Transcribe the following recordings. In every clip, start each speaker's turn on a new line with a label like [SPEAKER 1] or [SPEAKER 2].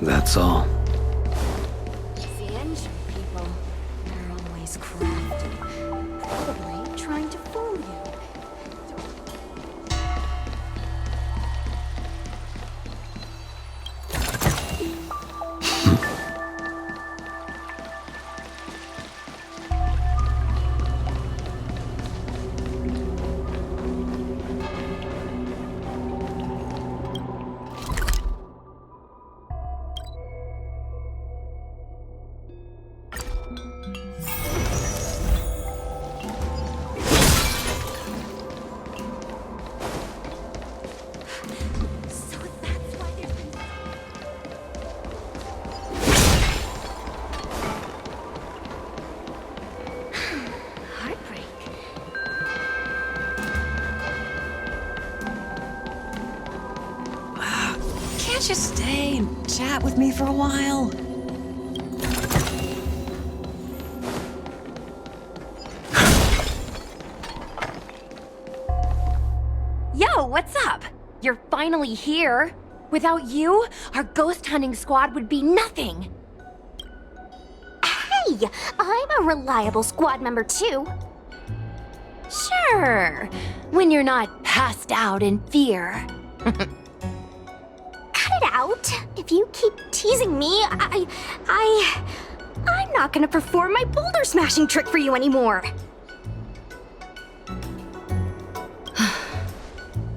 [SPEAKER 1] That's all.
[SPEAKER 2] The engine people, they're always crafty. Probably trying to fool you. So that's why they've been... Heartbreak.
[SPEAKER 3] Can't you stay and chat with me for a while?
[SPEAKER 2] Yo, what's up? You're finally here. Without you, our ghost hunting squad would be nothing. Hey, I'm a reliable squad member too. Sure, when you're not passed out in fear. Cut it out. If you keep teasing me, I'm not gonna perform my boulder smashing trick for you anymore.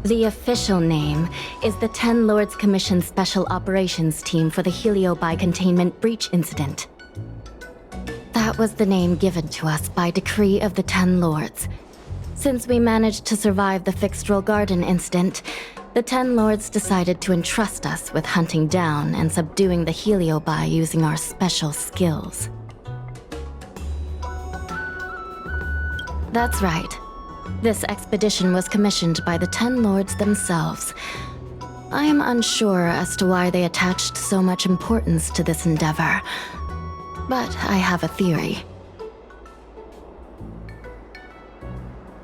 [SPEAKER 4] The official name is the Ten Lords Commission Special Operations Team for the Heliobi Containment Breach Incident. That was the name given to us by decree of the Ten Lords. Since we managed to survive the Fyxestroll Garden incident, the Ten Lords decided to entrust us with hunting down and subduing the Heliobi using our special skills. That's right. This expedition was commissioned by the Ten Lords themselves. I am unsure as to why they attached so much importance to this endeavor, but I have a theory.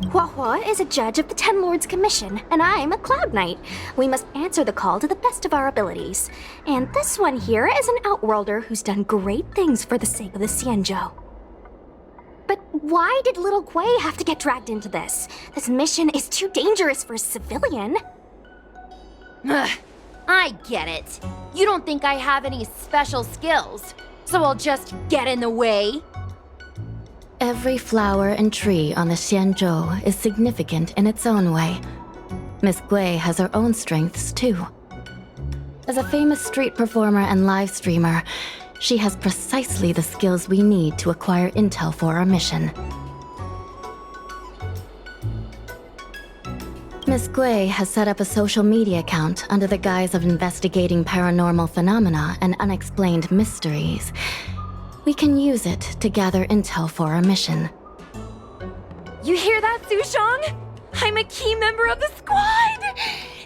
[SPEAKER 2] HoYoverse is a judge of the Ten Lords Commission, and I'm a Cloud Knight. We must answer the call to the best of our abilities. And this one here is an Outworlder who's done great things for the sake of the Xianzhou. But why did little Gui have to get dragged into this? This mission is too dangerous for a civilian. Ugh, I get it. You don't think I have any special skills, so I'll just get in the way?
[SPEAKER 4] Every flower and tree on the Xianzhou is significant in its own way. Miss Gui has her own strengths, too. As a famous street performer and live streamer, she has precisely the skills we need to acquire intel for our mission. Miss Gui has set up a social media account under the guise of investigating paranormal phenomena and unexplained mysteries. We can use it to gather intel for our mission.
[SPEAKER 2] You hear that, Sushong? I'm a key member of the squad!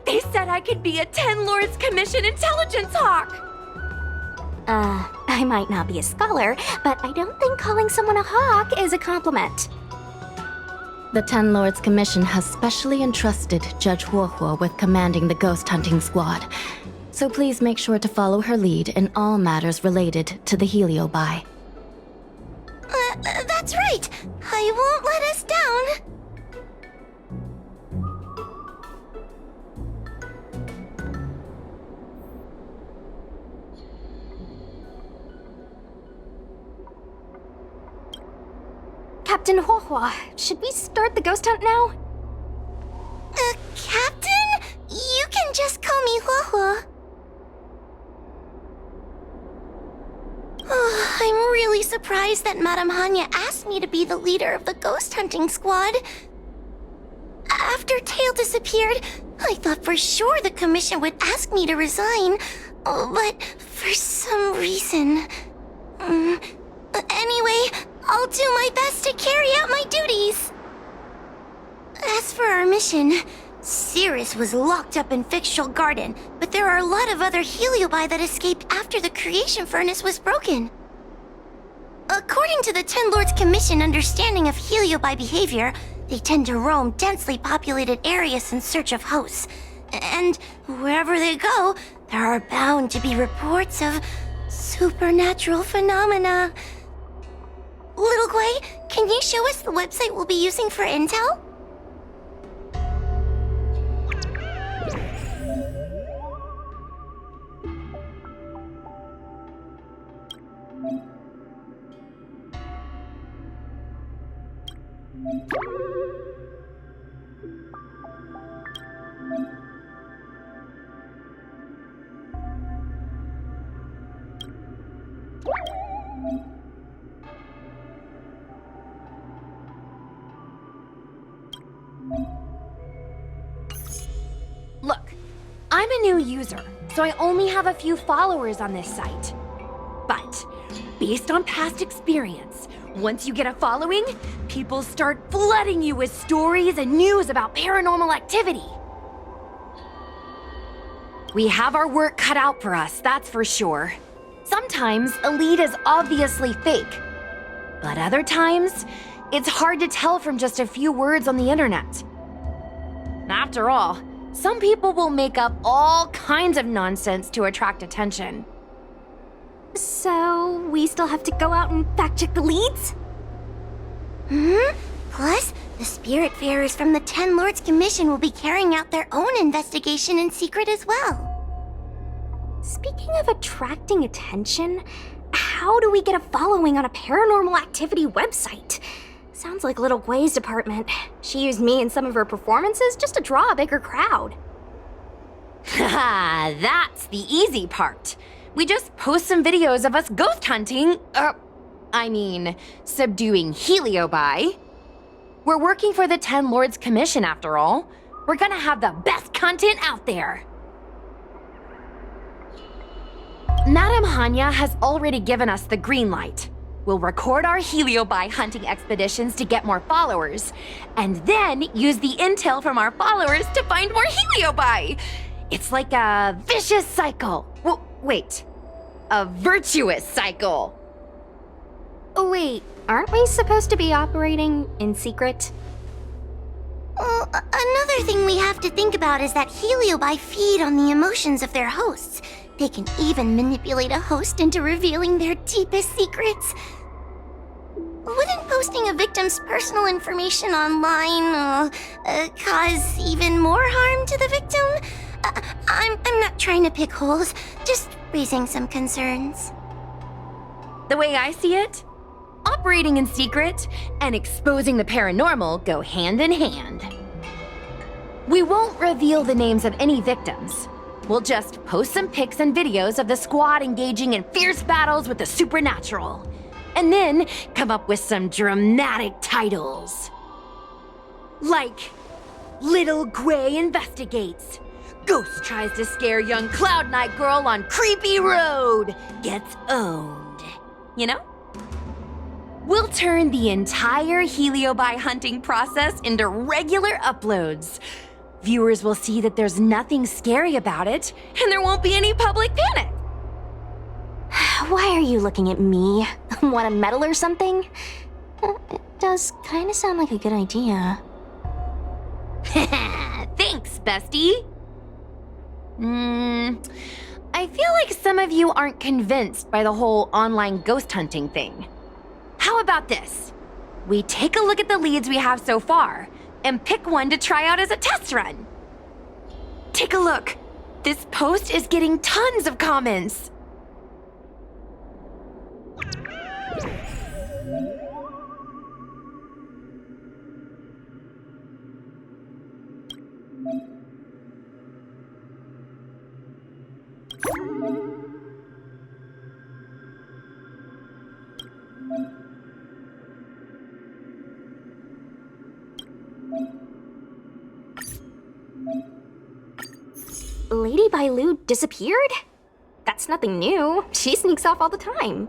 [SPEAKER 2] They said I could be a Ten Lords Commission intelligence hawk! I might not be a scholar, but I don't think calling someone a hawk is a compliment.
[SPEAKER 4] The Ten Lords Commission has specially entrusted Judge HoYoverse with commanding the ghost hunting squad, so please make sure to follow her lead in all matters related to the Heliobi.
[SPEAKER 2] That's right! I won't let us down! Captain HoYoverse, should we start the ghost hunt now? Captain? You can just call me HoYoverse. Oh, I'm really surprised that Madame Hanya asked me to be the leader of the ghost hunting squad. After Tail disappeared, I thought for sure the commission would ask me to resign, but for some reason... Anyway, I'll do my best to carry out my duties. As for our mission, Cirrus was locked up in Fyxestroll Garden, but there are a lot of other Heliobi that escaped after the creation furnace was broken. According to the Ten Lords Commission understanding of Heliobi behavior, they tend to roam densely populated areas in search of hosts,
[SPEAKER 1] And wherever they go, there are bound to be reports of supernatural phenomena. Little Gwei, can you show us the website we'll be using for intel?
[SPEAKER 5] Look, I'm a new user, so I only have a few followers on this site. But, based on past experience, once you get a following, people start flooding you with stories and news about paranormal activity. We have our work cut out for us, that's for sure. Sometimes a lead is obviously fake, but other times, it's hard to tell from just a few words on the internet. After all, some people will make up all kinds of nonsense to attract attention.
[SPEAKER 2] So, we still have to go out and fact-check the leads?
[SPEAKER 1] Plus, the Spiritfarers from the 10 Lords Commission will be carrying out their own investigation in secret as well.
[SPEAKER 2] Speaking of attracting attention, how do we get a following on a paranormal activity website? Sounds like Little Gwei's department. She used me in some of her performances just to draw a bigger crowd.
[SPEAKER 5] Haha, that's the easy part. We just post some videos of us ghost hunting, subduing Heliobi. We're working for the 10 Lords Commission after all. We're gonna have the best content out there. Madame Hanya has already given us the green light. We'll record our Heliobi hunting expeditions to get more followers, and then use the intel from our followers to find more Heliobi. It's like a vicious cycle. Wait, a virtuous cycle.
[SPEAKER 2] Oh wait, aren't we supposed to be operating in secret?
[SPEAKER 1] Well, another thing we have to think about is that Heliobi feed on the emotions of their hosts. They can even manipulate a host into revealing their deepest secrets. Wouldn't posting a victim's personal information online cause even more harm to the victim? I'm not trying to pick holes, just raising some concerns.
[SPEAKER 5] The way I see it, operating in secret and exposing the paranormal go hand in hand. We won't reveal the names of any victims. We'll just post some pics and videos of the squad engaging in fierce battles with the supernatural. And then come up with some dramatic titles. Like, Little Gwei investigates. Ghost tries to scare young Cloud Knight girl on creepy road. Gets owned. You know? We'll turn the entire Heliobi hunting process into regular uploads. Viewers will see that there's nothing scary about it, and there won't be any public panic.
[SPEAKER 2] Why are you looking at me? Want a medal or something? It does kind of sound like a good idea.
[SPEAKER 5] Thanks, bestie. I feel like some of you aren't convinced by the whole online ghost hunting thing. How about this? We take a look at the leads we have so far, and pick one to try out as a test run. Take a look. This post is getting tons of comments.
[SPEAKER 2] Lady Bailu disappeared? That's nothing new. She sneaks off all the time.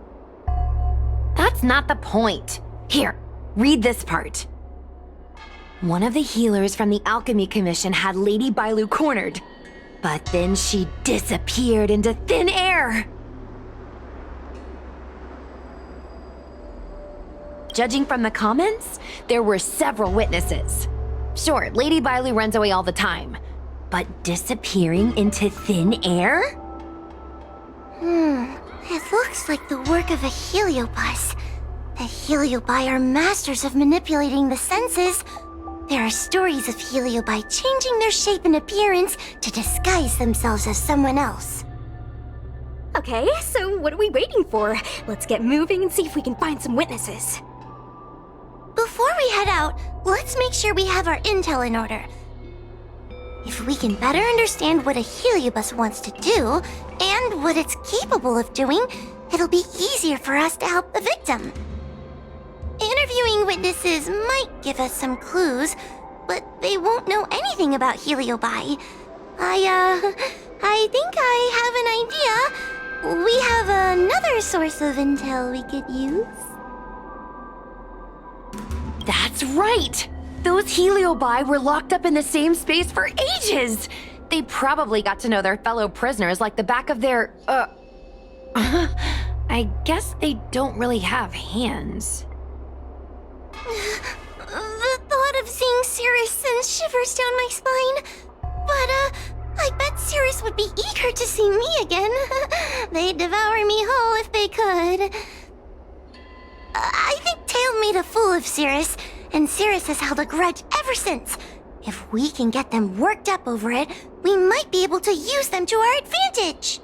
[SPEAKER 5] That's not the point. Here, read this part. One of the healers from the Alchemy Commission had Lady Bailu cornered, but then she disappeared into thin air. Judging from the comments, there were several witnesses. Sure, Lady Bailu runs away all the time, but disappearing into thin air?
[SPEAKER 1] It looks like the work of a heliobus. The heliobi are masters of manipulating the senses. There are stories of heliobi changing their shape and appearance to disguise themselves as someone else.
[SPEAKER 2] Okay, so what are we waiting for? Let's get moving and see if we can find some witnesses.
[SPEAKER 1] Before we head out, let's make sure we have our intel in order. If we can better understand what a heliobus wants to do, and what it's capable of doing, it'll be easier for us to help the victim. Interviewing witnesses might give us some clues, but they won't know anything about heliobi. I think I have an idea. We have another source of intel we could use.
[SPEAKER 5] That's right! Those heliobi were locked up in the same space for ages! They probably got to know their fellow prisoners like the back of their, I guess they don't really have hands.
[SPEAKER 1] The thought of seeing Cirrus sends shivers down my spine. But, I bet Cirrus would be eager to see me again. They'd devour me whole if they could. I think Tail made a fool of Cirrus, and Cirrus has held a grudge ever since. If we can get them worked up over it, we might be able to use them to our advantage.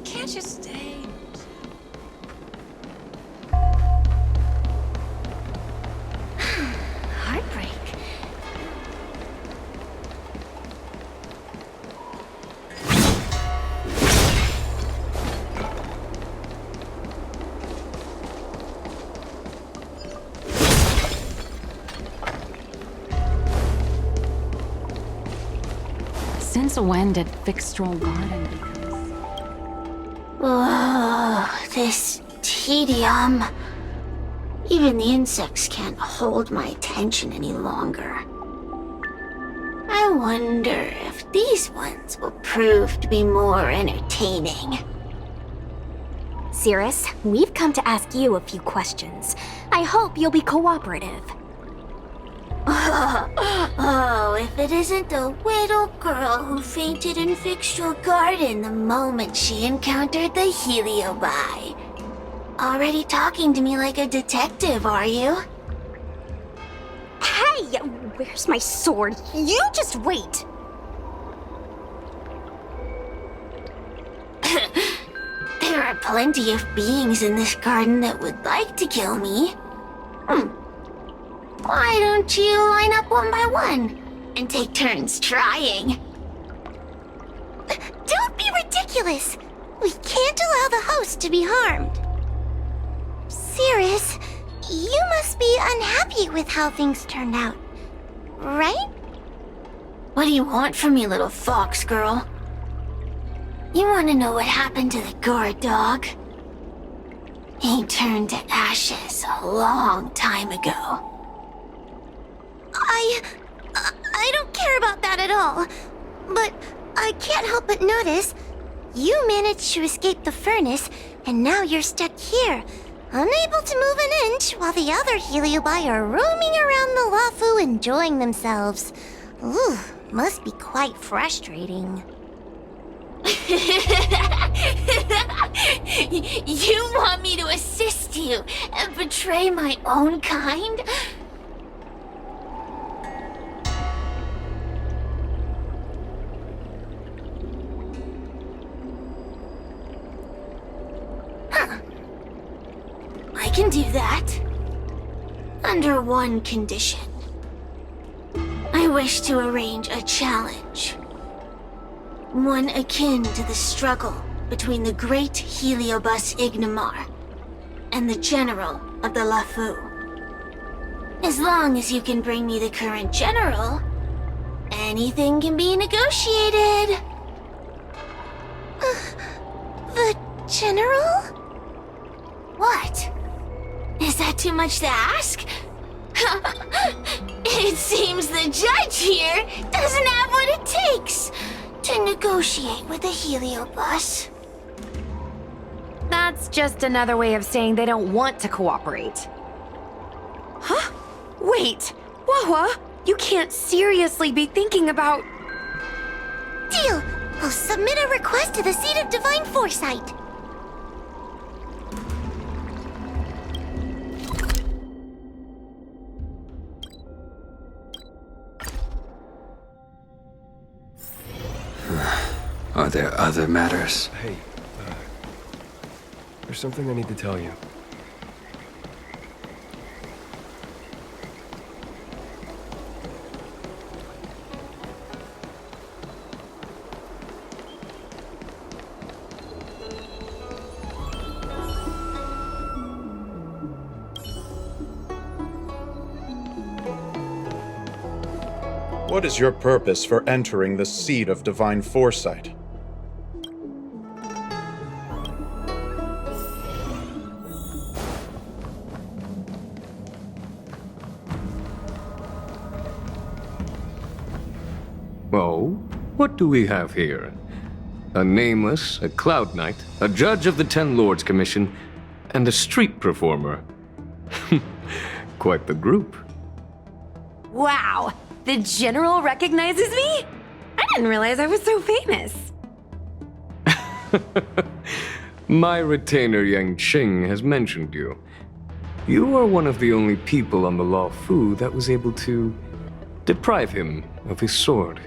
[SPEAKER 3] Can't you stay?
[SPEAKER 1] Heartbreak.
[SPEAKER 3] Since when did Fyxestroll Garden become?
[SPEAKER 1] Oh, this tedium. Even the insects can't hold my attention any longer. I wonder if these ones will prove to be more entertaining.
[SPEAKER 2] Cirrus, we've come to ask you a few questions. I hope you'll be cooperative.
[SPEAKER 1] Oh, if it isn't the little girl who fainted in Fyxestroll Garden the moment she encountered the heliobi. Already talking to me like a detective, are you?
[SPEAKER 2] Hey, where's my sword? You just wait.
[SPEAKER 1] There are plenty of beings in this garden that would like to kill me. Why don't you line up one by one and take turns trying? Don't be ridiculous! We can't allow the host to be harmed. Cirrus, you must be unhappy with how things turned out, right? What do you want from me, little fox girl? You want to know what happened to the guard dog? He turned to ashes a long time ago. I don't care about that at all. But I can't help but notice you managed to escape the furnace, and now you're stuck here, unable to move an inch while the other heliobi are roaming around the Lafu enjoying themselves. Ooh, must be quite frustrating. You want me to assist you and betray my own kind? I can do that. Under one condition. I wish to arrange a challenge. One akin to the struggle between the great heliobus Ignimar and the general of the Lafu. As long as you can bring me the current general, anything can be negotiated. The general? What? Is that too much to ask? It seems the judge here doesn't have what it takes to negotiate with the Heliobus.
[SPEAKER 5] That's just another way of saying they don't want to cooperate. Huh? Wait, Wawa, you can't seriously be thinking about...
[SPEAKER 1] Deal! I'll submit a request to the Seat of Divine Foresight.
[SPEAKER 6] Are there other matters?
[SPEAKER 7] Hey, there's something I need to tell you.
[SPEAKER 8] What is your purpose for entering the Seat of Divine Foresight?
[SPEAKER 7] Oh, what do we have here? A nameless, a cloud knight, a judge of the 10 Lords Commission, and a street performer. Quite the group.
[SPEAKER 5] Wow, the General recognizes me? I didn't realize I was so famous.
[SPEAKER 7] My retainer Yang Qing has mentioned you. You are one of the only people on the Law Fu that was able to deprive him of his sword.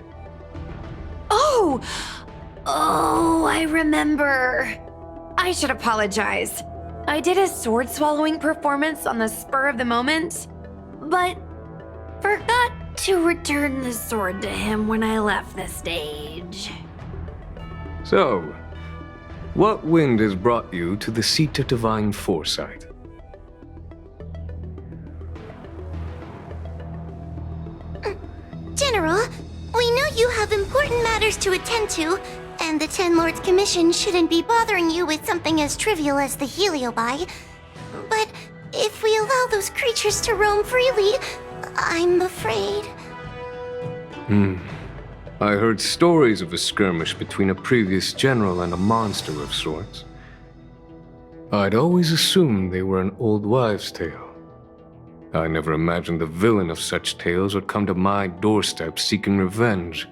[SPEAKER 5] Oh, I remember. I should apologize. I did a sword swallowing performance on the spur of the moment, but forgot to return the sword to him when I left the stage.
[SPEAKER 7] So, what wind has brought you to the Seat of Divine Foresight?
[SPEAKER 1] General, we know you have important matters to attend to, and the 10 Lords Commission shouldn't be bothering you with something as trivial as the Heliobi. But if we allow those creatures to roam freely, I'm afraid...
[SPEAKER 7] I heard stories of a skirmish between a previous general and a monster of sorts. I'd always assumed they were an old wives' tale. I never imagined the villain of such tales would come to my doorstep seeking revenge.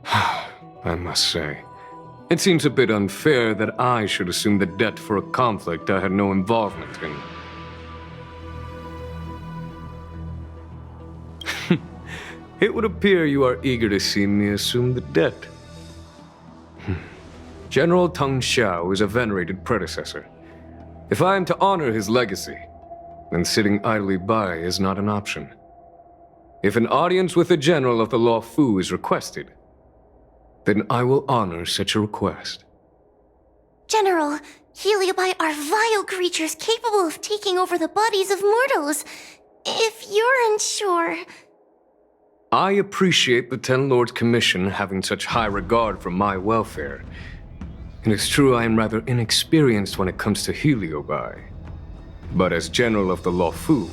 [SPEAKER 7] I must say, it seems a bit unfair that I should assume the debt for a conflict I had no involvement in. It would appear you are eager to see me assume the debt. General Teng Xiao is a venerated predecessor. If I am to honor his legacy, then sitting idly by is not an option. If an audience with the general of the Law Fu is requested, then I will honor such a request.
[SPEAKER 1] General, Heliobi are vile creatures capable of taking over the bodies of mortals. If you're unsure...
[SPEAKER 7] I appreciate the 10 Lords Commission having such high regard for my welfare. It is true I am rather inexperienced when it comes to Heliobi. But as General of the Law Fu,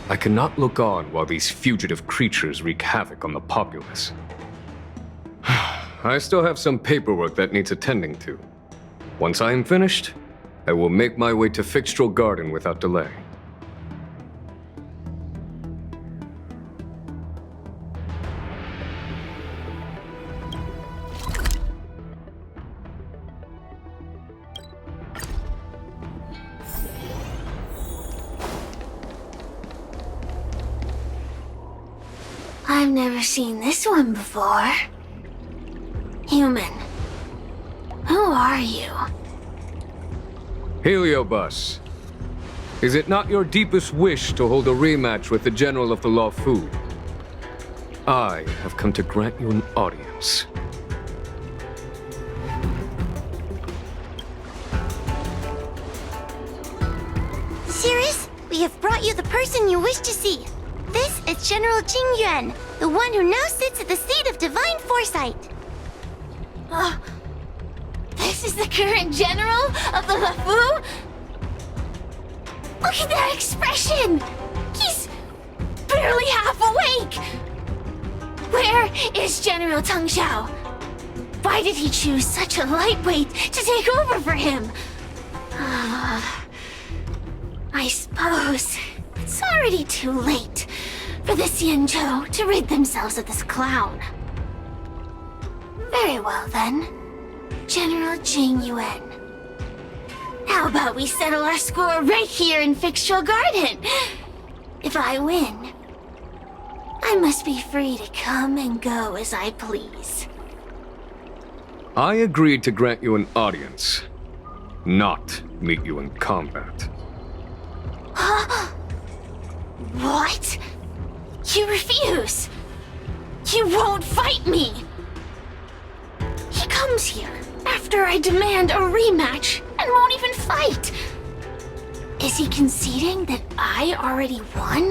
[SPEAKER 7] I cannot look on while these fugitive creatures wreak havoc on the populace. I still have some paperwork that needs attending to. Once I am finished, I will make my way to Fyxestroll Garden without delay.
[SPEAKER 1] I've never seen this one before. Human. Who are you?
[SPEAKER 7] Heliobus, is it not your deepest wish to hold a rematch with the General of the Law Fu? I have come to grant you an audience.
[SPEAKER 1] Cirrus, we have brought you the person you wish to see. This is General Jing Yuan, the one who now sits at the Seat of Divine Foresight. This is the current General of the LeFou? Look at that expression! He's clearly half awake! Where is General Teng Xiao? Why did he choose such a lightweight to take over for him? I suppose it's already too late for the Xianzhou to rid themselves of this clown. Very well then, General Jing Yuan. How about we settle our score right here in Fyxestroll Garden? If I win, I must be free to come and go as I please.
[SPEAKER 7] I agreed to grant you an audience, not meet you in combat.
[SPEAKER 1] What? You refuse? You won't fight me? He comes here after I demand a rematch and won't even fight. Is he conceding that I already won?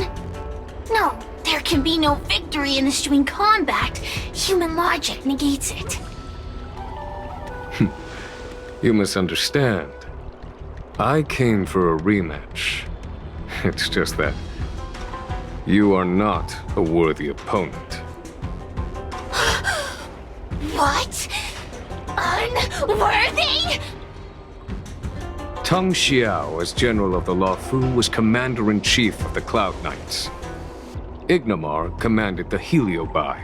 [SPEAKER 1] No, there can be no victory in eschewing combat. Human logic negates it.
[SPEAKER 7] You misunderstand. I came for a rematch. It's just that you are not a worthy opponent.
[SPEAKER 1] What? Unworthy?
[SPEAKER 7] Teng Xiao, as General of the Luofu, was Commander-in-Chief of the Cloud Knights. Ignomar commanded the Heliobai.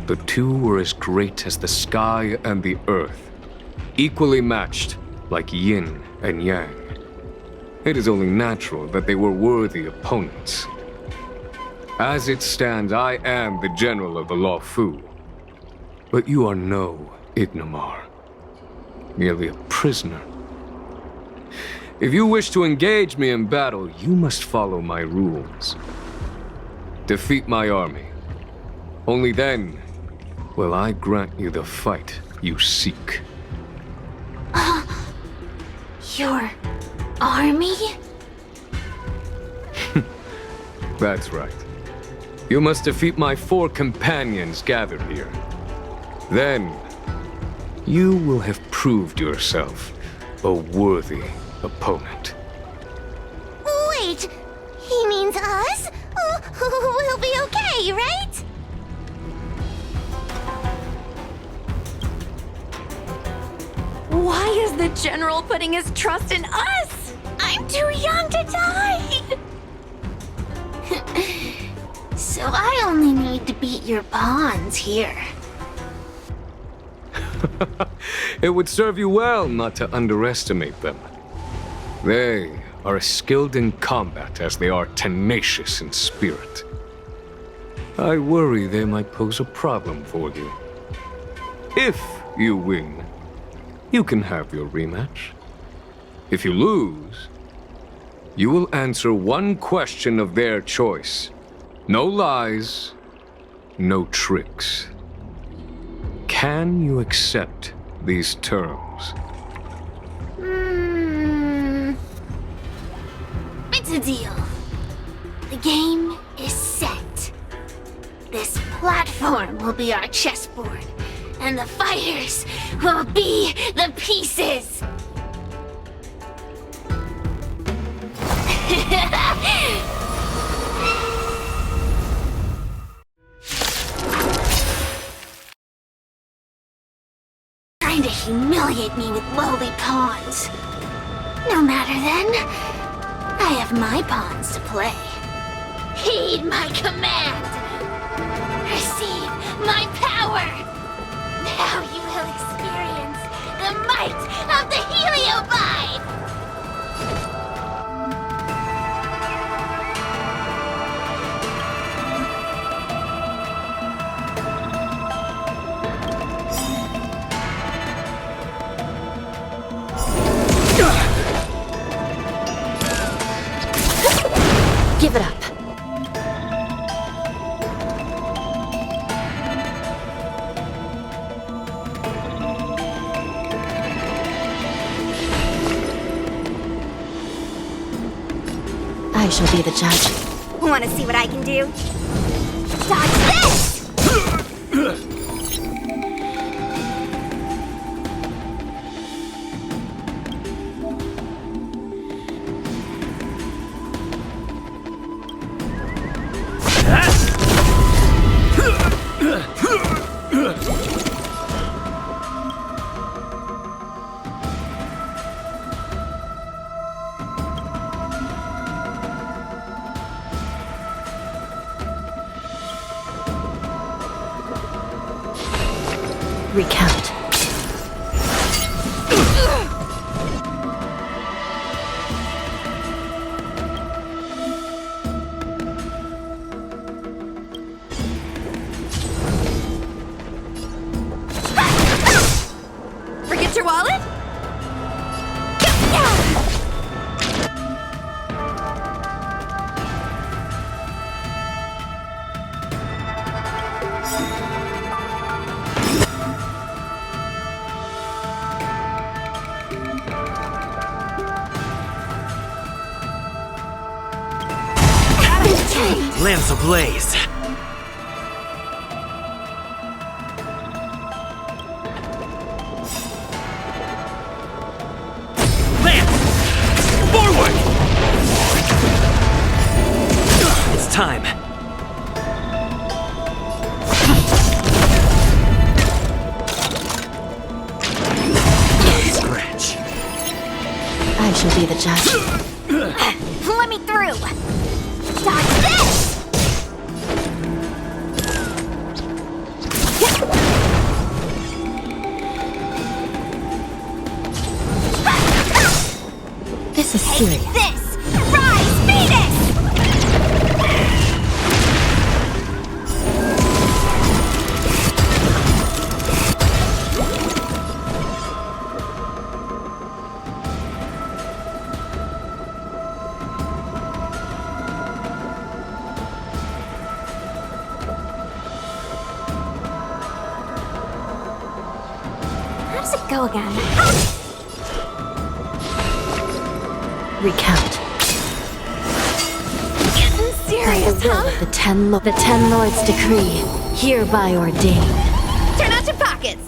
[SPEAKER 7] The two were as great as the sky and the earth, equally matched like yin and yang. It is only natural that they were worthy opponents. As it stands, I am the General of the Luofu. But you are no Ignomar, merely a prisoner. If you wish to engage me in battle, you must follow my rules. Defeat my army. Only then will I grant you the fight you seek.
[SPEAKER 1] Your army?
[SPEAKER 7] That's right. You must defeat my 4 companions gathered here. Then, you will have proved yourself a worthy opponent.
[SPEAKER 1] Wait, he means us? We'll be okay, right?
[SPEAKER 5] Why is the General putting his trust in us?
[SPEAKER 1] I'm too young to die! So I only need to beat your pawns here.
[SPEAKER 7] It would serve you well not to underestimate them. They are as skilled in combat as they are tenacious in spirit. I worry they might pose a problem for you. If you win, you can have your rematch. If you lose, you will answer one question of their choice. No lies, no tricks. Can you accept these terms?
[SPEAKER 1] It's a deal. The game is set. This platform will be our chessboard, and the fighters will be the pieces. Trying to humiliate me with lowly pawns. No matter then. I have my pawns to play. Heed my command. Receive my power. Now you will experience the might of the Heliobai.
[SPEAKER 4] Give it up. I shall be the judge.
[SPEAKER 2] Want to see what I can do? Dodge this!
[SPEAKER 4] Recount.
[SPEAKER 5] Forget your wallet?
[SPEAKER 9] Lamps ablaze. Lance! Forward! It's time. Scratch.
[SPEAKER 4] I shall be the judge.
[SPEAKER 2] Let me through! Dodge this!
[SPEAKER 4] This is serious.
[SPEAKER 2] This! Rise, Venus! How does it go again?
[SPEAKER 4] Recount.
[SPEAKER 2] Getting
[SPEAKER 4] By
[SPEAKER 2] serious,
[SPEAKER 4] the will
[SPEAKER 2] huh?
[SPEAKER 4] of the ten Lords decree, hereby ordained.
[SPEAKER 5] Turn out your pockets.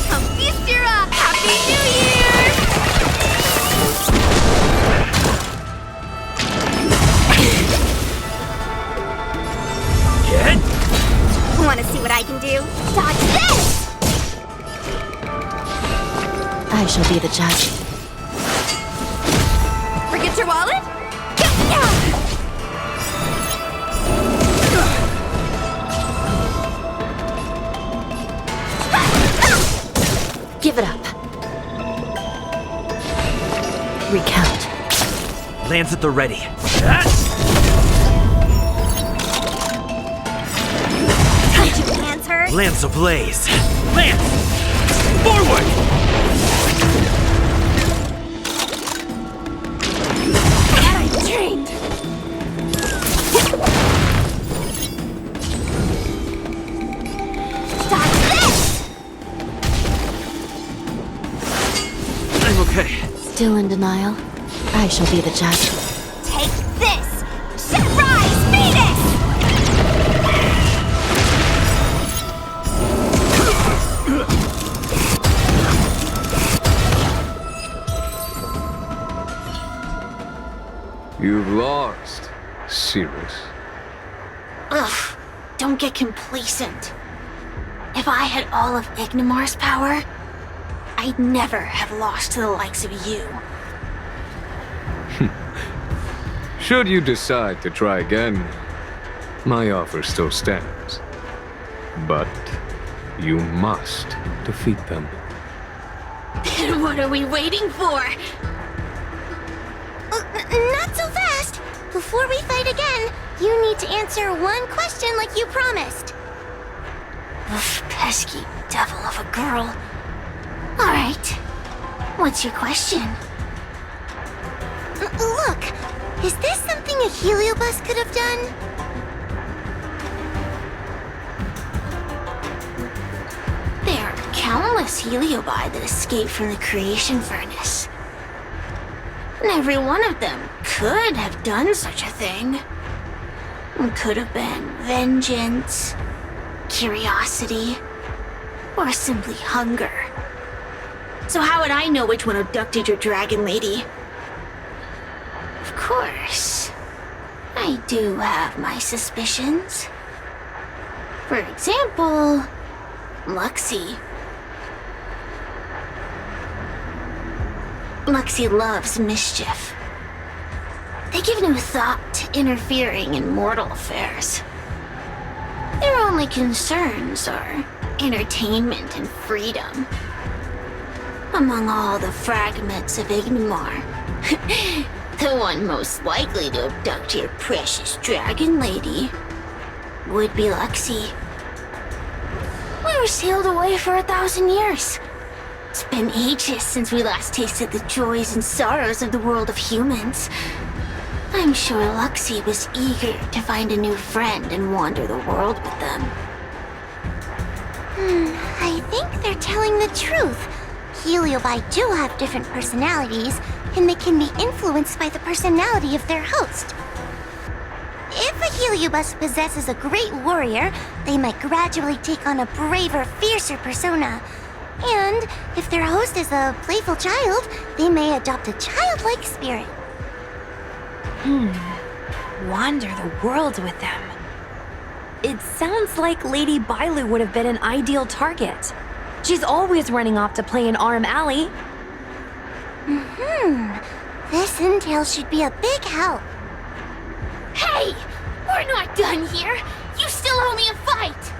[SPEAKER 5] Come feast your up. Happy New Year!
[SPEAKER 9] Get?
[SPEAKER 2] Want to see what I can do? Dodge this!
[SPEAKER 4] I shall be the judge.
[SPEAKER 5] Forget your wallet?
[SPEAKER 4] Give it up. Recount.
[SPEAKER 9] Lance at the ready.
[SPEAKER 2] Don't you answer?
[SPEAKER 9] Lance ablaze. Lance! Forward!
[SPEAKER 2] Trained. Dodge this!
[SPEAKER 9] I'm okay.
[SPEAKER 4] Still in denial? I shall be the judge.
[SPEAKER 2] Take this! Rise, Venus!
[SPEAKER 7] You've lost, Cirrus.
[SPEAKER 1] Ugh, don't get complacent. If I had all of Ignimar's power, I'd never have lost to the likes of you.
[SPEAKER 7] Should you decide to try again, my offer still stands. But you must defeat them.
[SPEAKER 1] Then what are we waiting for? Not so fast! Before we fight again, you need to answer one question like you promised. Ugh, pesky devil of a girl. Alright. What's your question? Look, is this something a Heliobus could have done? There are countless Heliobi that escaped from the creation furnace. And every one of them could have done such a thing. It could have been vengeance, curiosity, or simply hunger. So how would I know which one abducted your dragon lady? Of course, I do have my suspicions. For example, Luxie. Luxie loves mischief. They give no thought to interfering in mortal affairs. My concerns are entertainment and freedom. Among all the fragments of Ignimar, the one most likely to abduct your precious dragon lady would be Luxie. We were sealed away for 1,000 years. It's been ages since we last tasted the joys and sorrows of the world of humans. I'm sure Luxie was eager to find a new friend and wander the world with them. I think they're telling the truth. Heliobi do have different personalities, and they can be influenced by the personality of their host. If a Heliobus possesses a great warrior, they might gradually take on a braver, fiercer persona. And if their host is a playful child, they may adopt a childlike spirit.
[SPEAKER 5] Wander the world with them. It sounds like Lady Bailu would have been an ideal target. She's always running off to play in Arm Alley.
[SPEAKER 1] This intel should be a big help. Hey! We're not done here! You still owe me a fight!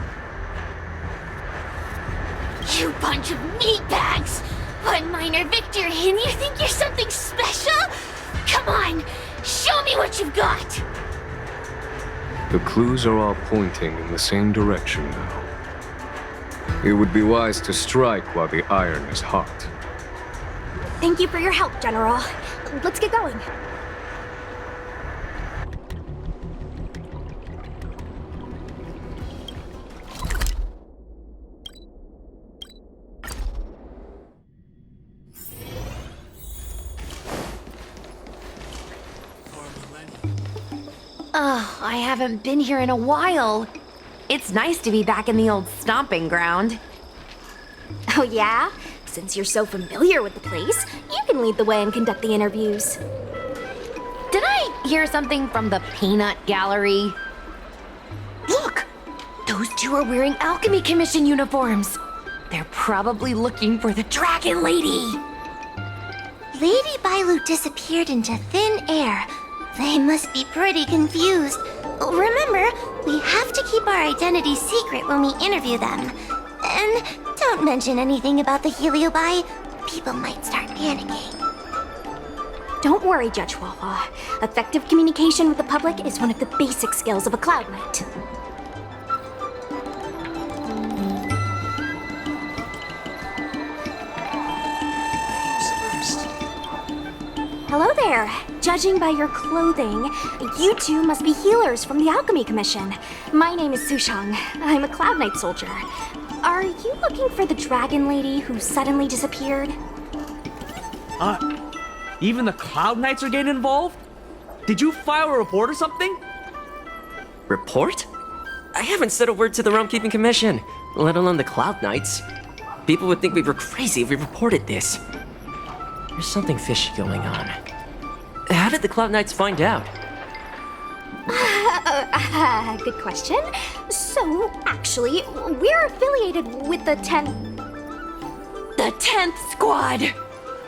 [SPEAKER 1] You bunch of meatbags! One minor victory and you think you're something special? Come on! Show me what you've got!
[SPEAKER 7] The clues are all pointing in the same direction now. It would be wise to strike while the iron is hot.
[SPEAKER 2] Thank you for your help, General. Let's get going.
[SPEAKER 5] I haven't been here in a while. It's nice to be back in the old stomping ground.
[SPEAKER 2] Oh yeah? Since you're so familiar with the place, you can lead the way and conduct the interviews.
[SPEAKER 5] Did I hear something from the Peanut Gallery? Look! Those two are wearing Alchemy Commission uniforms. They're probably looking for the Dragon Lady.
[SPEAKER 1] Lady Bailu disappeared into thin air. They must be pretty confused. Remember, we have to keep our identity secret when we interview them. And don't mention anything about the Heliobi. People might start panicking.
[SPEAKER 2] Don't worry, Judge Wawa. Effective communication with the public is one of the basic skills of a Cloud Knight. Hello there. Judging by your clothing, you two must be healers from the Alchemy Commission. My name is Sushang. I'm a Cloud Knight soldier. Are you looking for the Dragon Lady who suddenly disappeared?
[SPEAKER 9] Even the Cloud Knights are getting involved? Did you file a report or something?
[SPEAKER 10] Report? I haven't said a word to the Realm Keeping Commission, let alone the Cloud Knights. People would think we were crazy if we reported this. There's something fishy going on. How did the Cloud Knights find out?
[SPEAKER 2] Good question. So, actually, we're affiliated with the 10th...
[SPEAKER 5] The 10th Squad!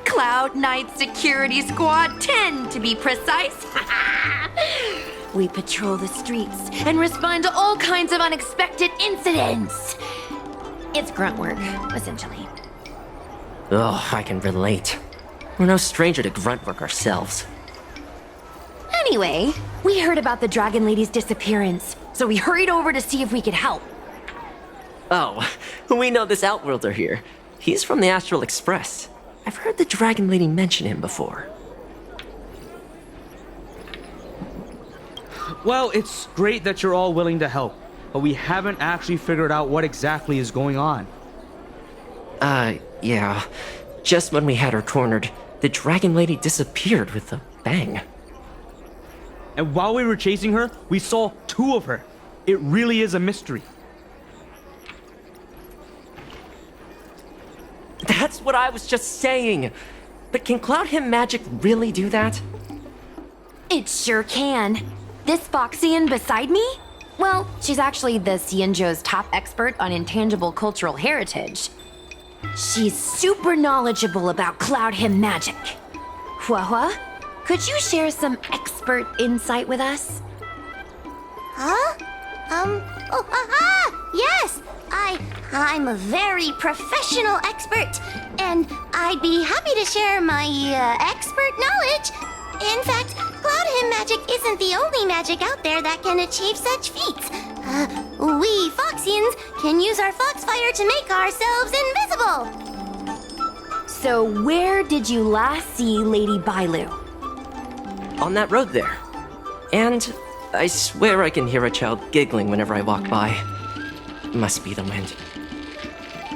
[SPEAKER 5] Cloud Knight Security Squad 10, to be precise. We patrol the streets and respond to all kinds of unexpected incidents. It's grunt work, essentially.
[SPEAKER 10] Oh, I can relate. We're no stranger to grunt work ourselves.
[SPEAKER 5] Anyway, we heard about the Dragon Lady's disappearance, so we hurried over to see if we could help.
[SPEAKER 10] Oh, we know this Outworlder here. He's from the Astral Express. I've heard the Dragon Lady mention him before.
[SPEAKER 9] Well, it's great that you're all willing to help, but we haven't actually figured out what exactly is going on.
[SPEAKER 10] Yeah. Just when we had her cornered, the Dragon Lady disappeared with a bang.
[SPEAKER 9] And while we were chasing her, we saw two of her. It really is a mystery.
[SPEAKER 10] That's what I was just saying. But can Cloud Him Magic really do that?
[SPEAKER 5] It sure can. This Foxian beside me? Well, she's actually the Xianzhou's top expert on intangible cultural heritage. She's super knowledgeable about Cloud Him Magic. Huahua, could you share some expert insight with us?
[SPEAKER 1] Huh? Oh, haha! Yes, I'm a very professional expert, and I'd be happy to share my expert knowledge. In fact, Cloud Hymn magic isn't the only magic out there that can achieve such feats. We Foxians can use our Foxfire to make ourselves invisible.
[SPEAKER 5] So where did you last see Lady Bailu?
[SPEAKER 10] On that road there. And I swear I can hear a child giggling whenever I walk by. Must be the wind.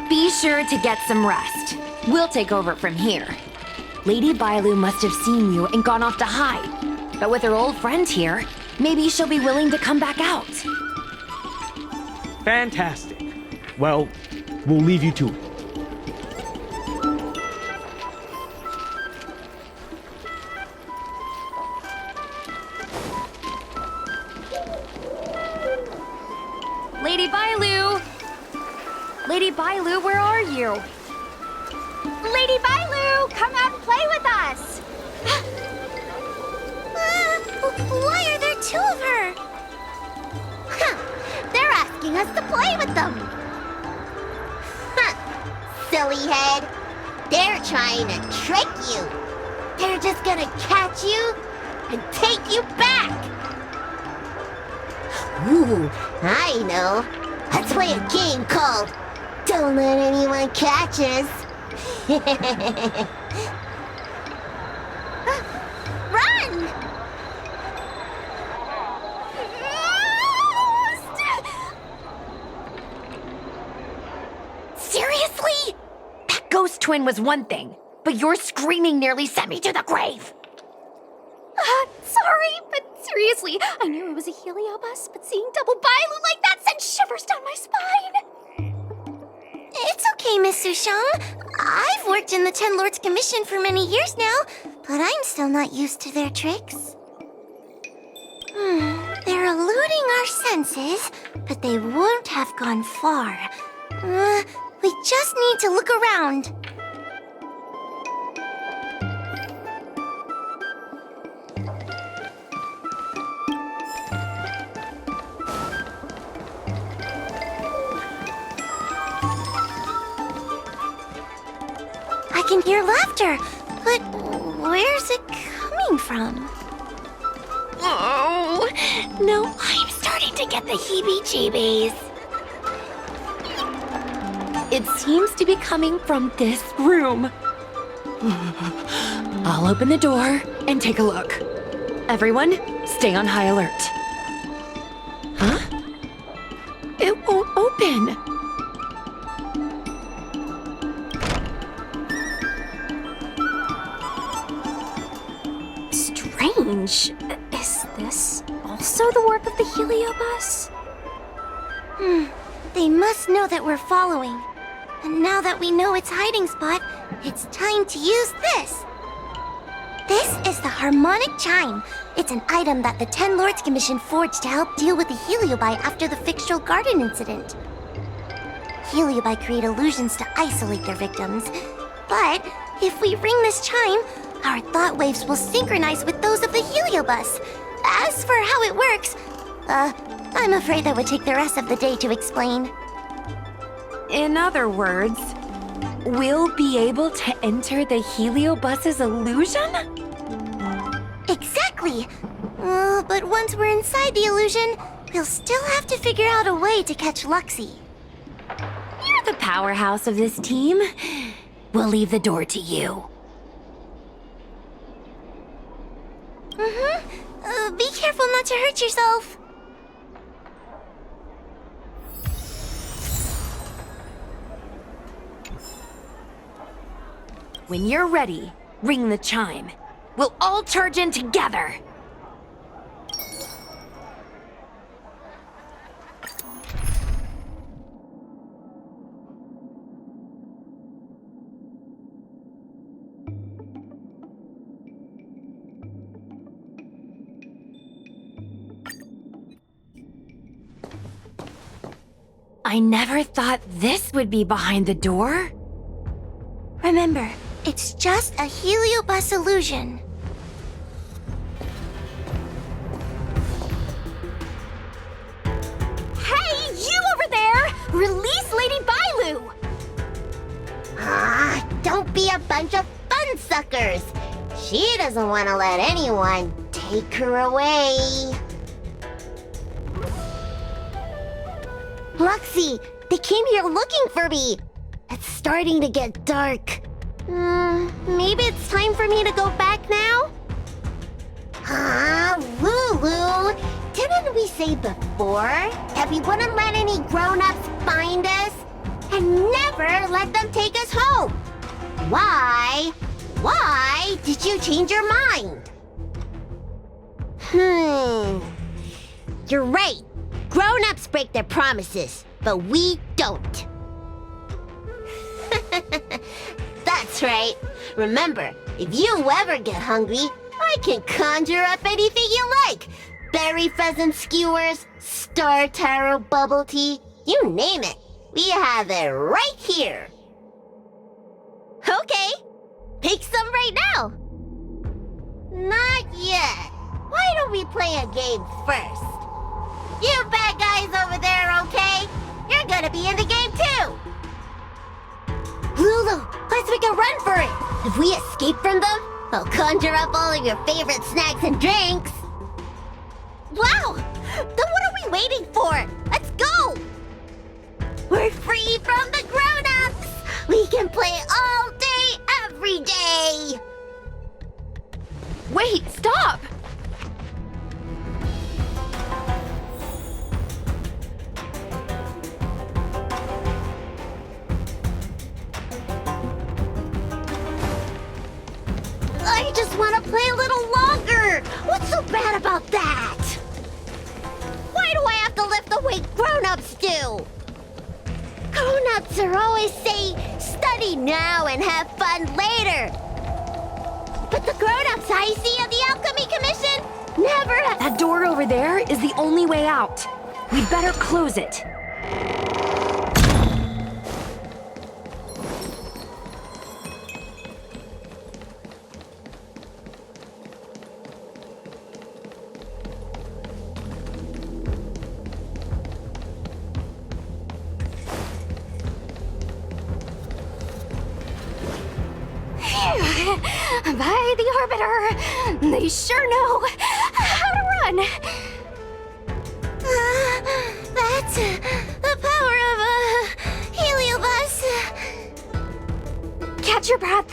[SPEAKER 5] Be sure to get some rest. We'll take over from here. Lady Bailu must have seen you and gone off to hide. But with her old friend here, maybe she'll be willing to come back out.
[SPEAKER 9] Fantastic. Well, we'll leave you to it.
[SPEAKER 5] Lady Bailu! Lady Bailu, where are you?
[SPEAKER 2] Lady Bailu, come out and play with us!
[SPEAKER 1] Why are there two of her?
[SPEAKER 2] They're asking us to play with them.
[SPEAKER 1] Silly head. They're trying to trick you. They're just gonna catch you and take you back. Ooh, I know. Let's play a game called Don't Let Anyone Catch Us. Run!
[SPEAKER 5] Seriously? That ghost twin was one thing, but your screaming nearly sent me to the grave.
[SPEAKER 2] Sorry, but seriously, I knew it was a heliobus, but seeing double Bailu like that sent shivers down my spine.
[SPEAKER 1] It's okay, Miss Sushang. I've worked in the Ten Lords Commission for many years now, but I'm still not used to their tricks. They're eluding our senses, but they won't have gone far. We just need to look around. I can hear laughter, but where's it coming from?
[SPEAKER 5] Oh, no, I'm starting to get the heebie-jeebies. It seems to be coming from this room. I'll open the door and take a look. Everyone, stay on high alert. Huh? It won't open.
[SPEAKER 2] Strange. Is this also the work of the heliobus?
[SPEAKER 1] They must know that we're following. And now that we know its hiding spot, it's time to use this. This is the harmonic chime. It's an item that the Ten Lords Commission forged to help deal with the Heliobi after the Fyxestroll garden incident. Heliobi create illusions to isolate their victims. But if we ring this chime, our thought waves will synchronize with those of the heliobus. As for how it works, I'm afraid that would take the rest of the day to explain.
[SPEAKER 5] In other words, we'll be able to enter the heliobus's illusion?
[SPEAKER 1] Exactly! But once we're inside the illusion, we'll still have to figure out a way to catch Luxie.
[SPEAKER 5] You're the powerhouse of this team. We'll leave the door to you.
[SPEAKER 1] Be careful not to hurt yourself.
[SPEAKER 5] When you're ready, ring the chime. We'll all charge in together. I never thought this would be behind the door.
[SPEAKER 1] Remember, it's just a heliobus illusion.
[SPEAKER 2] Hey, you over there! Bailu!
[SPEAKER 1] Ah, don't be a bunch of fun suckers. She doesn't want to let anyone take her away. Luxie, they came here looking for me. It's starting to get dark. Maybe it's time for me to go back now? Lulu, didn't we say before that we wouldn't let any grown-ups find us? And never let them take us home? Why? Why did you change your mind? You're right. Grown-ups break their promises, but we don't. That's right. Remember, if you ever get hungry, I can conjure up anything you like. Berry pheasant skewers, star taro bubble tea, you name it. We have it right here. Okay, pick some right now. Not yet. Why don't we play a game first? You bad guys over there, okay? You're gonna be in the game too. Lulu, let's make a run for it. If we escape from them, I'll conjure up all of your favorite snacks and drinks. Wow! Then what are we waiting for? Let's go! We're free from the grown-ups! We can play all day, every day!
[SPEAKER 5] Wait, stop!
[SPEAKER 1] I just want to play a little longer! What's so bad about that? Why do I have to lift the weight grown-ups do? Grown-ups are always saying, study now and have fun later. But the grown-ups I see at the Alchemy Commission never have...
[SPEAKER 5] That door over there is the only way out. We'd better close it.
[SPEAKER 2] By the Orbiter, they sure know how to run.
[SPEAKER 1] That's the power of a heliobus.
[SPEAKER 2] Catch your breath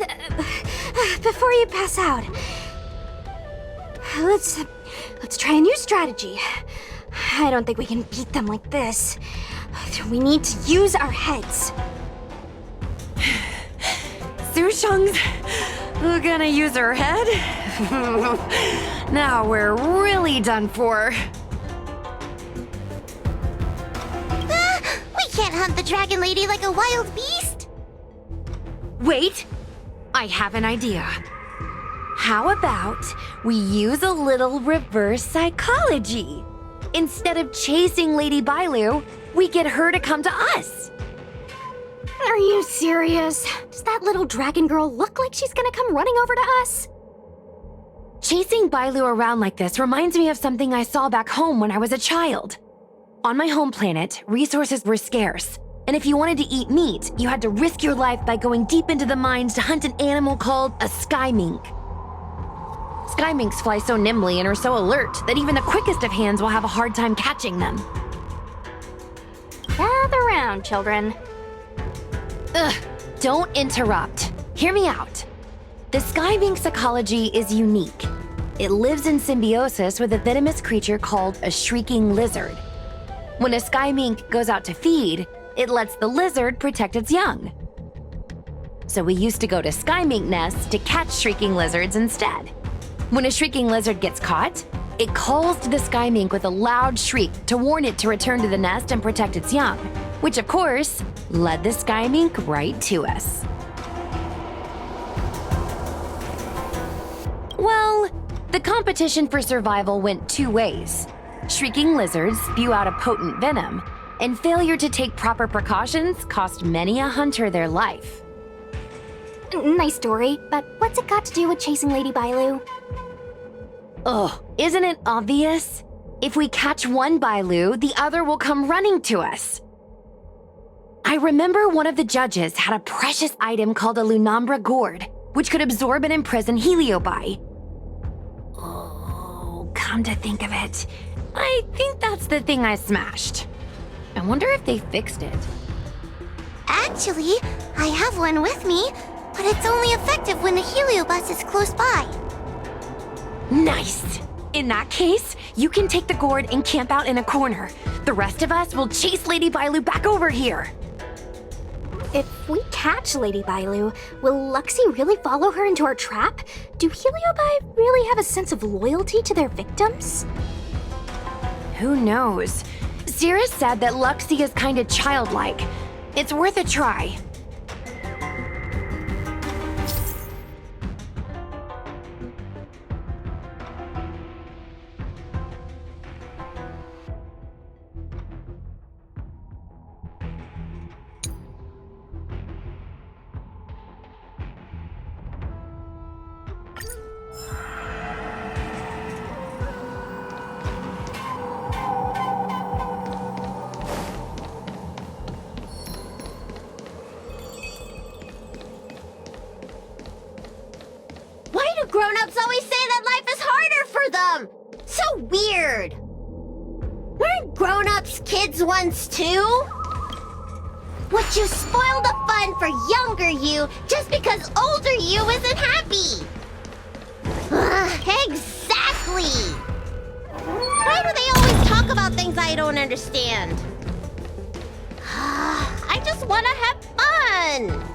[SPEAKER 2] before you pass out. Let's try a new strategy. I don't think we can beat them like this. We need to use our heads.
[SPEAKER 5] Sushung's gonna use her head? Now we're really done for.
[SPEAKER 1] We can't hunt the dragon lady like a wild beast.
[SPEAKER 5] Wait, I have an idea. How about we use a little reverse psychology? Instead of chasing Lady Bailu, we get her to come to us.
[SPEAKER 2] Are you serious? Does that little dragon girl look like she's gonna come running over to us?
[SPEAKER 5] Chasing Bailu around like this reminds me of something I saw back home when I was a child. On my home planet, resources were scarce, and if you wanted to eat meat, you had to risk your life by going deep into the mines to hunt an animal called a sky mink. Sky minks fly so nimbly and are so alert that even the quickest of hands will have a hard time catching them.
[SPEAKER 2] Gather round, children.
[SPEAKER 5] Ugh, don't interrupt. Hear me out. The sky mink's ecology is unique. It lives in symbiosis with a venomous creature called a shrieking lizard. When a sky mink goes out to feed, it lets the lizard protect its young. So we used to go to sky mink nests to catch shrieking lizards instead. When a shrieking lizard gets caught, it calls to the sky mink with a loud shriek to warn it to return to the nest and protect its young, which of course led the sky mink right to us. Well, the competition for survival went two ways. Shrieking lizards spew out a potent venom, and failure to take proper precautions cost many a hunter their life.
[SPEAKER 2] Nice story, but what's it got to do with chasing Lady Bailu?
[SPEAKER 5] Ugh, isn't it obvious? If we catch one Bailu, the other will come running to us. I remember one of the judges had a precious item called a Lunambra gourd, which could absorb and imprison Heliobi. Oh, come to think of it, I think that's the thing I smashed. I wonder if they fixed it.
[SPEAKER 1] Actually, I have one with me, but it's only effective when the heliobus is close by.
[SPEAKER 5] Nice! In that case, you can take the gourd and camp out in a corner. The rest of us will chase Lady Bailu back over here.
[SPEAKER 2] If we catch Lady Bailu, will Luxie really follow her into our trap? Do Heliobi really have a sense of loyalty to their victims?
[SPEAKER 5] Who knows? Cirrus said that Luxie is kinda childlike. It's worth a try.
[SPEAKER 1] Why do grown-ups always say that life is harder for them? So weird. Weren't grown-ups kids once too? Would you spoil the fun for younger you just because older you isn't happy? Exactly! Why do they always talk about things I don't understand? I just want to have fun!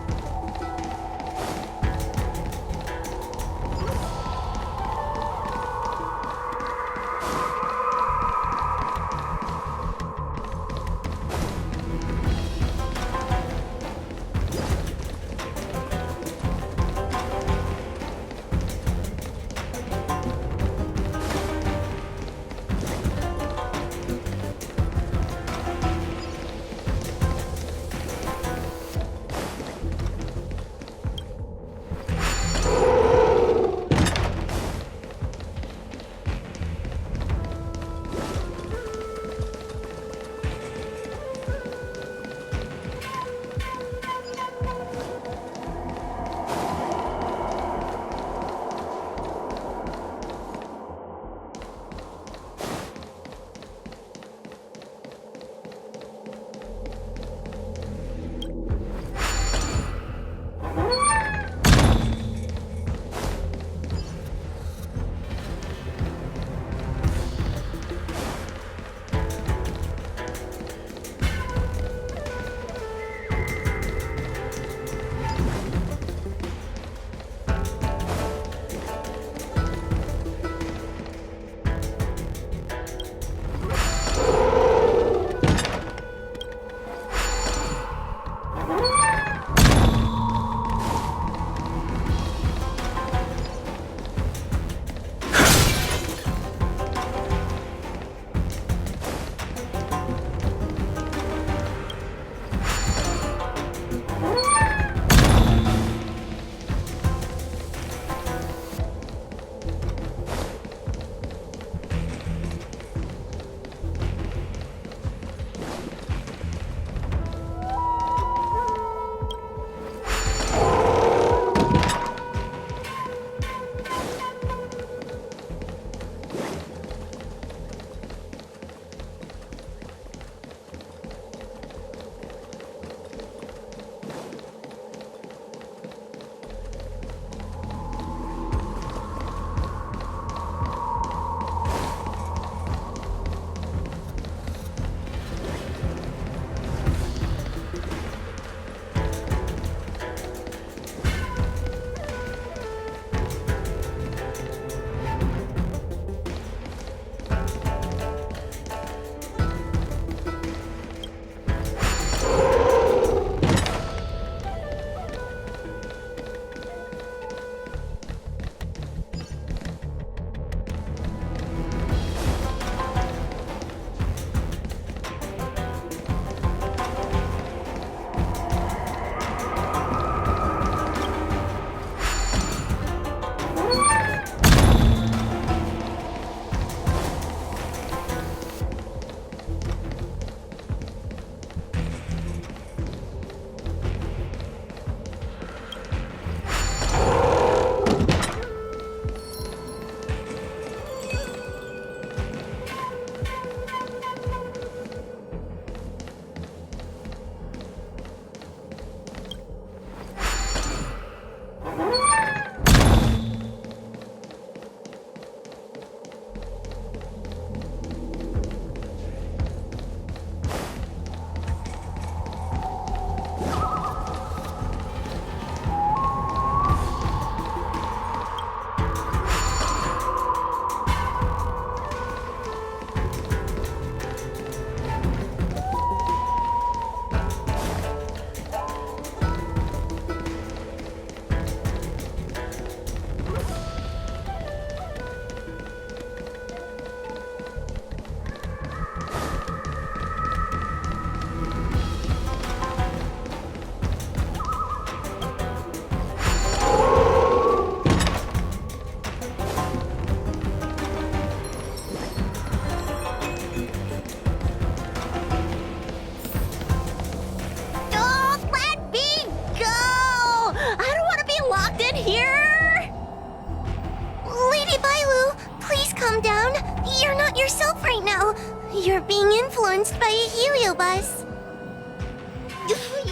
[SPEAKER 1] influenced by a heliobus.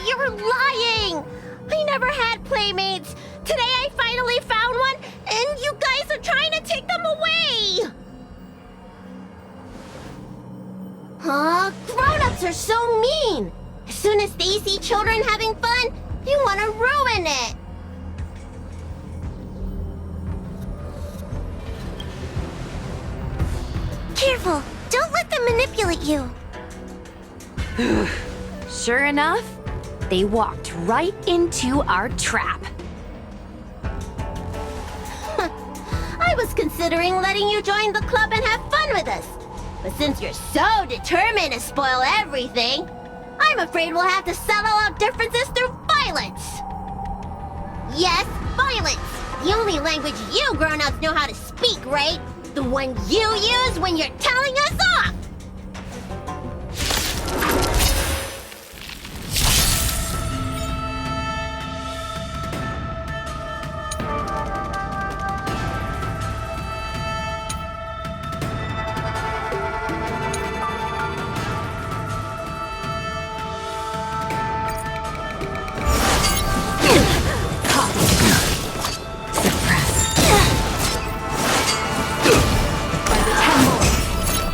[SPEAKER 1] You're lying! I never had playmates. Today I finally found one, and you guys are trying to take them away! Grown-ups are so mean! As soon as they see children having fun, they want to ruin it! Careful! Don't let them manipulate you!
[SPEAKER 5] Sure enough, they walked right into our trap.
[SPEAKER 1] I was considering letting you join the club and have fun with us. But since you're so determined to spoil everything, I'm afraid we'll have to settle our differences through violence. Yes, violence. The only language you grown-ups know how to speak, right? The one you use when you're telling us off.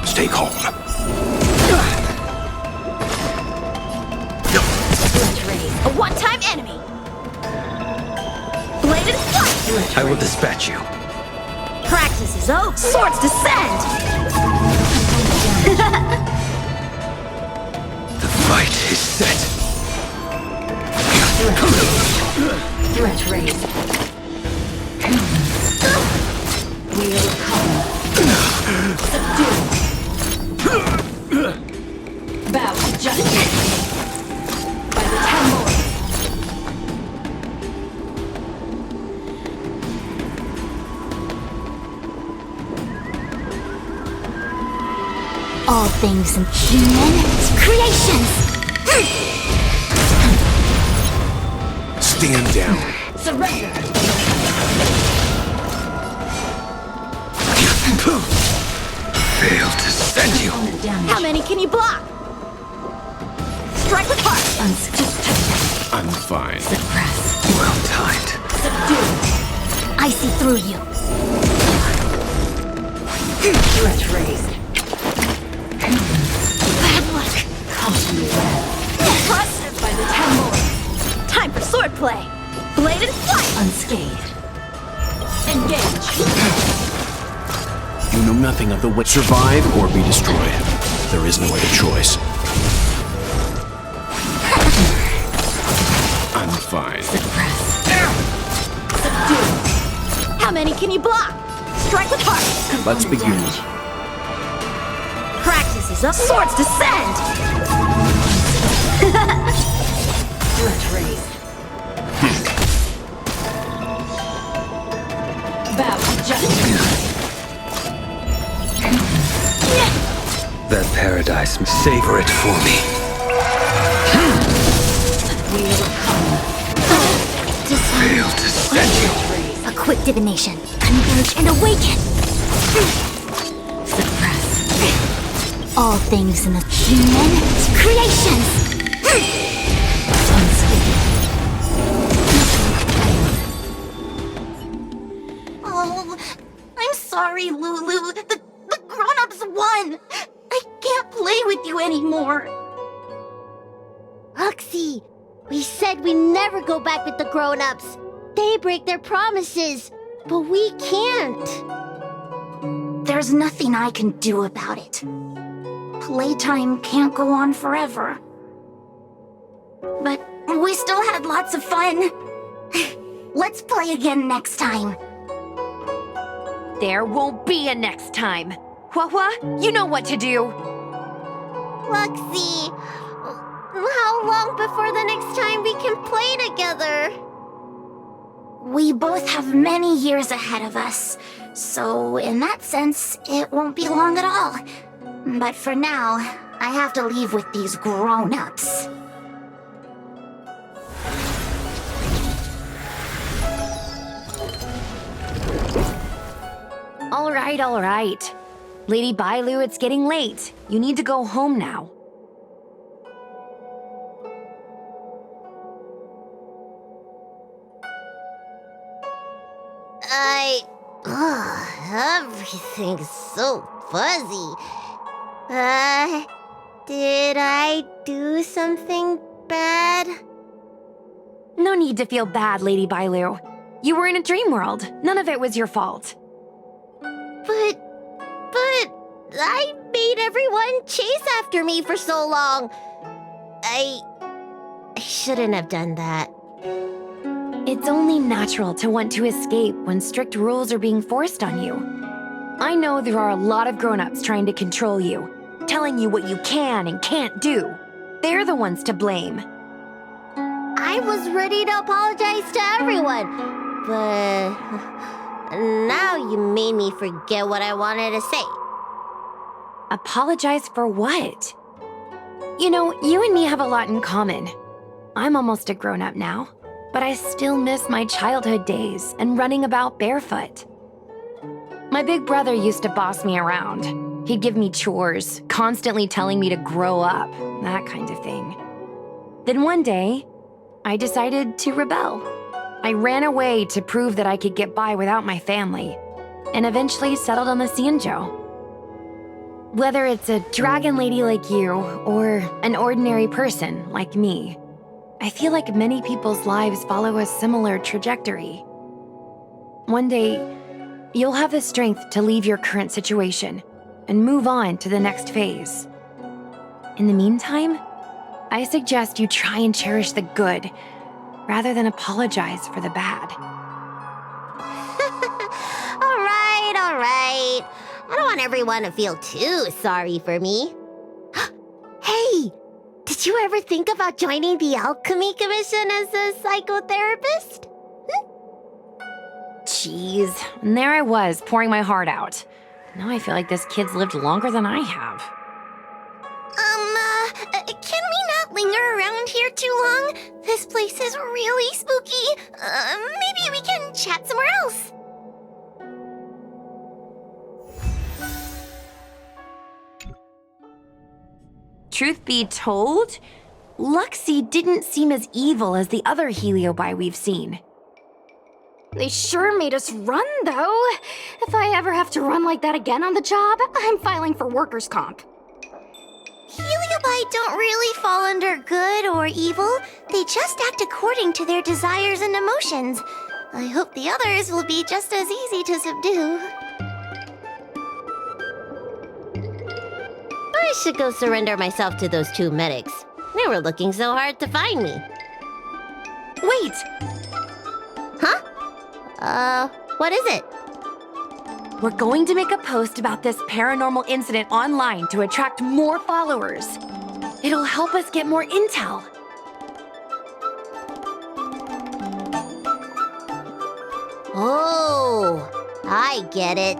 [SPEAKER 6] Stay calm.
[SPEAKER 5] A one-time enemy. Bladed flight.
[SPEAKER 6] I will dispatch you.
[SPEAKER 5] Practice is over. Swords descend.
[SPEAKER 6] The fight is set.
[SPEAKER 3] Threat raised. We will come. Subdue. Bow to justice. By the 10 lords.
[SPEAKER 2] All things in human creations.
[SPEAKER 6] Stand down.
[SPEAKER 3] Surrender.
[SPEAKER 6] Fail to send you.
[SPEAKER 5] How many can you block? Strike with heart.
[SPEAKER 6] I'm fine.
[SPEAKER 3] Suppress.
[SPEAKER 6] Well timed.
[SPEAKER 3] Subdue.
[SPEAKER 2] I see through you.
[SPEAKER 3] Threat raised.
[SPEAKER 2] Bad luck.
[SPEAKER 3] Caution me well.
[SPEAKER 5] Trust by the 10 lords. Time for swordplay. Bladed flight.
[SPEAKER 3] Unscathed. Engage.
[SPEAKER 11] You know nothing of the way. Survive or be destroyed. There is no other choice. I'm fine.
[SPEAKER 3] Suppress. Subdue.
[SPEAKER 5] How many can you block? Strike with heart.
[SPEAKER 11] Let's begin.
[SPEAKER 5] Practice is up. Swords descend.
[SPEAKER 3] Threat raised. Bow to justice.
[SPEAKER 6] That paradise, savor it for me.
[SPEAKER 3] We will come.
[SPEAKER 6] Fail to send you.
[SPEAKER 2] A quick divination. Converge and awaken.
[SPEAKER 3] Suppress.
[SPEAKER 2] All things in the human creations.
[SPEAKER 1] Oh, I'm sorry, Lulu. The grown-ups won. I can't play with you anymore. Huxie, we said we never go back with the grown-ups. They break their promises, but we can't.
[SPEAKER 2] There's nothing I can do about it. Playtime can't go on forever. But we still had lots of fun. Let's play again next time.
[SPEAKER 5] There won't be a next time. Hua, you know what to do.
[SPEAKER 1] Luxie, how long before the next time we can play together?
[SPEAKER 2] We both have many years ahead of us, so in that sense, it won't be long at all. But for now, I have to leave with these grown-ups.
[SPEAKER 5] All right. Lady Bailu, it's getting late. You need to go home now.
[SPEAKER 1] Everything's so fuzzy. Did I do something bad?
[SPEAKER 5] No need to feel bad, Lady Bailu. You were in a dream world. None of it was your fault.
[SPEAKER 1] But I made everyone chase after me for so long. I shouldn't have done that.
[SPEAKER 5] It's only natural to want to escape when strict rules are being forced on you. I know there are a lot of grown-ups trying to control you, telling you what you can and can't do. They're the ones to blame.
[SPEAKER 1] I was ready to apologize to everyone, but now you made me forget what I wanted to say.
[SPEAKER 5] Apologize for what? You know, you and me have a lot in common. I'm almost a grown-up now, but I still miss my childhood days and running about barefoot. My big brother used to boss me around. He'd give me chores, constantly telling me to grow up, that kind of thing. Then one day, I decided to rebel. I ran away to prove that I could get by without my family, and eventually settled on the Xianzhou. Whether it's a dragon lady like you, or an ordinary person like me, I feel like many people's lives follow a similar trajectory. One day, you'll have the strength to leave your current situation and move on to the next phase. In the meantime, I suggest you try and cherish the good, rather than apologize for the bad.
[SPEAKER 1] All right. I don't want everyone to feel too sorry for me. Hey, did you ever think about joining the Alchemy Commission as a psychotherapist?
[SPEAKER 5] Jeez, and there I was, pouring my heart out. Now I feel like this kid's lived longer than I have.
[SPEAKER 1] Can we not linger around here too long? This place is really spooky. Maybe we can chat somewhere else.
[SPEAKER 5] Truth be told, Luxie didn't seem as evil as the other Heliobi we've seen.
[SPEAKER 2] They sure made us run, though. If I ever have to run like that again on the job, I'm filing for workers' comp.
[SPEAKER 1] Heliobi don't really fall under good or evil. They just act according to their desires and emotions. I hope the others will be just as easy to subdue. I should go surrender myself to those two medics. They were looking so hard to find me.
[SPEAKER 5] Wait!
[SPEAKER 1] Huh? What is it?
[SPEAKER 5] We're going to make a post about this paranormal incident online to attract more followers. It'll help us get more intel.
[SPEAKER 1] Oh, I get it.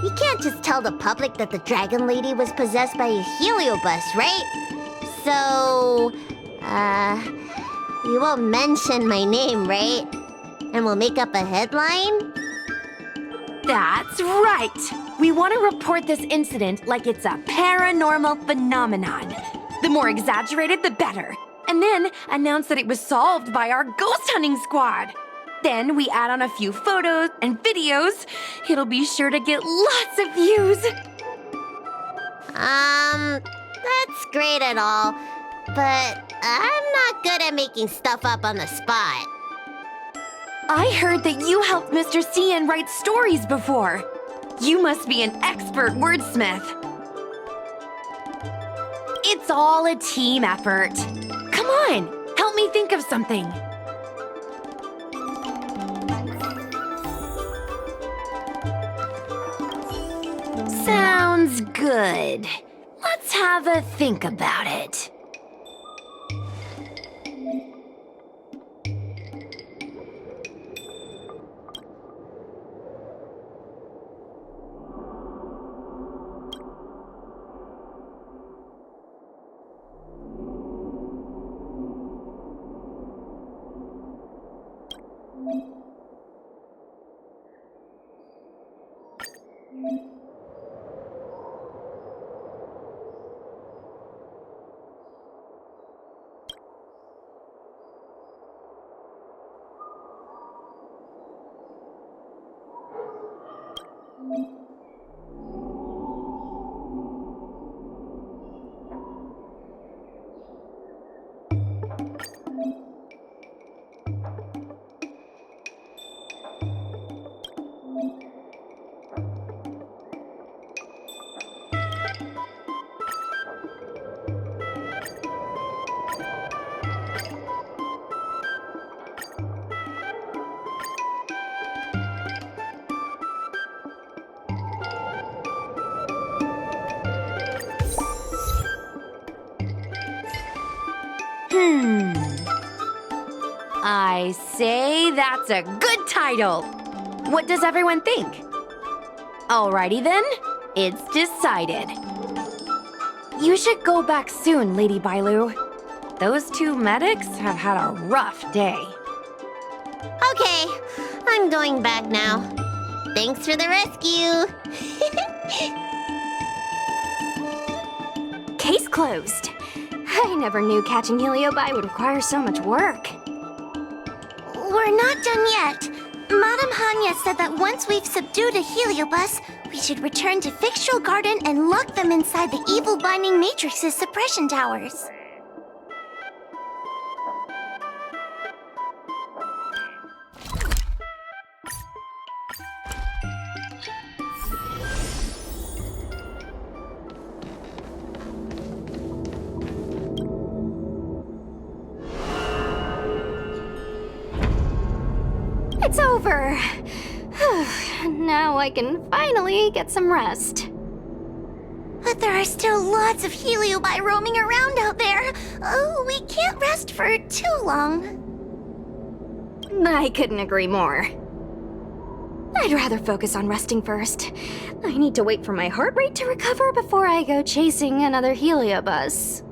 [SPEAKER 1] You can't just tell the public that the Dragon Lady was possessed by a heliobus, right? So, you won't mention my name, right? And we'll make up a headline?
[SPEAKER 5] That's right! We want to report this incident like it's a paranormal phenomenon. The more exaggerated, the better. And then announce that it was solved by our ghost hunting squad. Then we add on a few photos and videos. It'll be sure to get lots of views.
[SPEAKER 1] That's great and all, but I'm not good at making stuff up on the spot.
[SPEAKER 5] I heard that you helped Mr. Cian write stories before. You must be an expert wordsmith. It's all a team effort. Come on, help me think of something. Sounds good. Let's have a think about it. I say that's a good title. What does everyone think? Alrighty then, it's decided. You should go back soon, Lady Bailu. Those two medics have had a rough day.
[SPEAKER 1] Okay, I'm going back now. Thanks for the rescue.
[SPEAKER 2] Case closed. I never knew catching Heliobi would require so much work.
[SPEAKER 1] We're not done yet. Madame Hanya said that once we've subdued a Heliobus, we should return to Fyxestroll Garden and lock them inside the evil binding matrix's suppression towers.
[SPEAKER 2] It's over. Now I can finally get some rest.
[SPEAKER 1] But there are still lots of Heliobi roaming around out there. Oh, we can't rest for too long.
[SPEAKER 2] I couldn't agree more. I'd rather focus on resting first. I need to wait for my heart rate to recover before I go chasing another Heliobus.